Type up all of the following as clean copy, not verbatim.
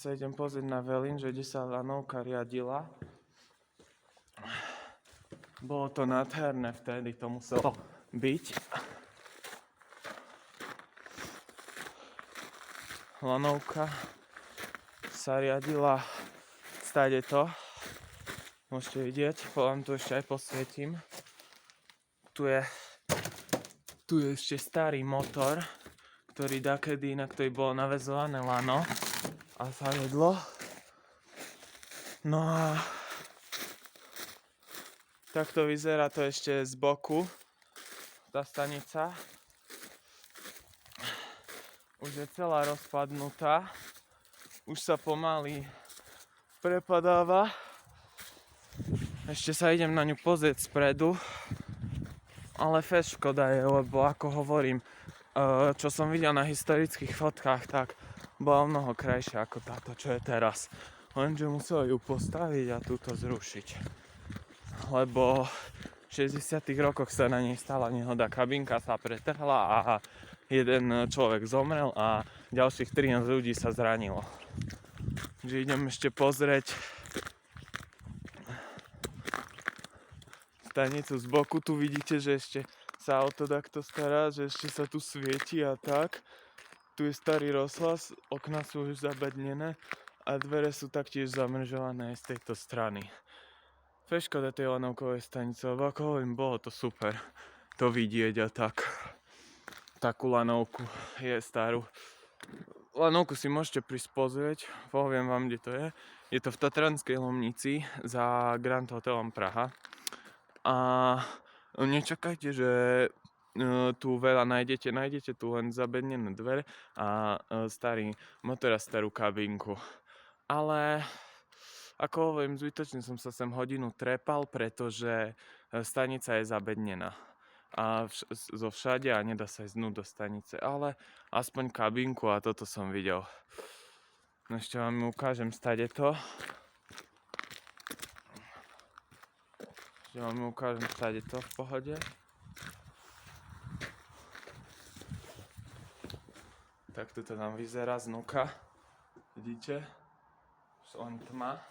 sa idem pozrieť na Velín, že kde sa lanovka riadila. Bolo to nádherné vtedy, to muselo byť. Lanovka sa riadila stade to. Môžete vidieť, poviem tu ešte aj posvietím. Tu je ešte starý motor, ktorý dakedy, na ktorý bolo naväzované lano a sa jedlo. No a takto vyzerá to ešte z boku, tá stanica. Už je celá rozpadnutá, už sa pomaly prepadáva. Ešte sa idem na ňu pozrieť spredu, ale fest škoda je, lebo ako hovorím, čo som videl na historických fotkách, tak bola mnoho krajšia ako táto, čo je teraz. Lenže museli ju postaviť a túto zrušiť. Lebo v 60. rokoch sa na nej stala nehoda, kabinka sa pretrhla a jeden človek zomrel a ďalších 13 ľudí sa zranilo. Takže idem ešte pozrieť stanicu z boku. Tu vidíte, že ešte sa o to takto stará, že ešte sa tu svieti a tak. Tu je starý rozhlas, okná sú už zabednené a dvere sú taktiež zamržované aj z tejto strany. Fest škoda tej lanovkovej stanice, lebo ako hovorím, bolo to super to vidieť a tak. Takú lanovku je starú. Lanovku si môžete prísť pozrieť, poviem vám, kde to je. Je to v Tatranskej Lomnici za Grand Hotelom Praha. A nečakajte, že tu veľa nájdete tu len zabednené dvere a starý motor a starú kabinku. Ale ako hovorím, zbytočne som sa sem hodinu trepal, pretože stanica je zabednená a zo všade a nedá sa ísť do stanice, ale aspoň kabinku a toto som videl. No ešte vám ukážem stade to. V pohode. Tak tu to tam vyzerá znúka. Vidíte? Už len tma.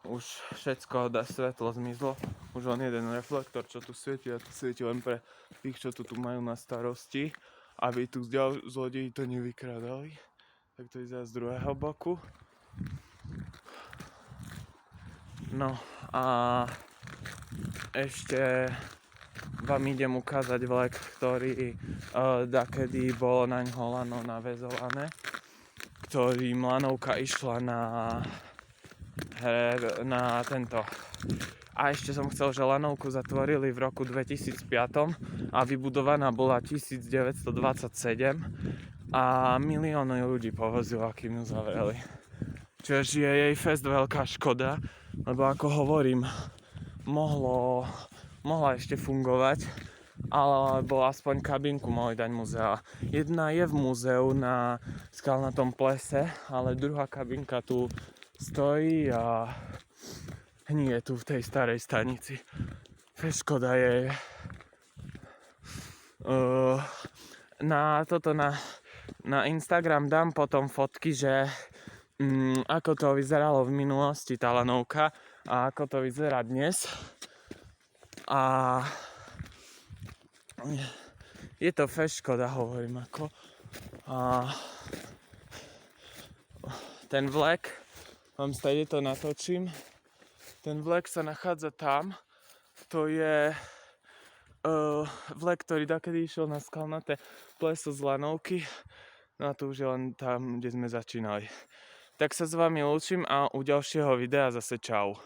Už všetko svetlo zmizlo. Už len jeden reflektor, čo tu svieti, a to svieti len pre tých, čo tu majú na starosti, aby tu zlodeji to nevykradali. Tak to vyzerá z druhého boku. No a ešte vám idem ukázať vlek, ktorý dakedy bolo na ňo lano naväzované, ktorým lanovka išla na tento. A ešte som chcel, že lanovku zatvorili v roku 2005 a vybudovaná bola 1927 a milióny ľudí povozilo, akým ju zavreli. Čiže je jej fest veľká škoda, lebo ako hovorím, mohla ešte fungovať, alebo aspoň kabinku mohli dať muzea. Jedna je v múzeu na Skalnatom plese, ale druhá kabinka tu stojí a nie je tu v tej starej stanici. Škoda je. Na Instagram dám potom fotky, že ako to vyzeralo v minulosti tá lanovka a ako to vyzerá dnes. A je to fest škoda, hovorím ako. A ten vlek, vám stade to natočím, ten vlek sa nachádza tam, to je vlek, ktorý dakedy išiel na Skalnaté pleso z lanovky, no a to už je len tam, kde sme začínali. Tak sa s vami lúčim a u ďalšieho videa zase čau.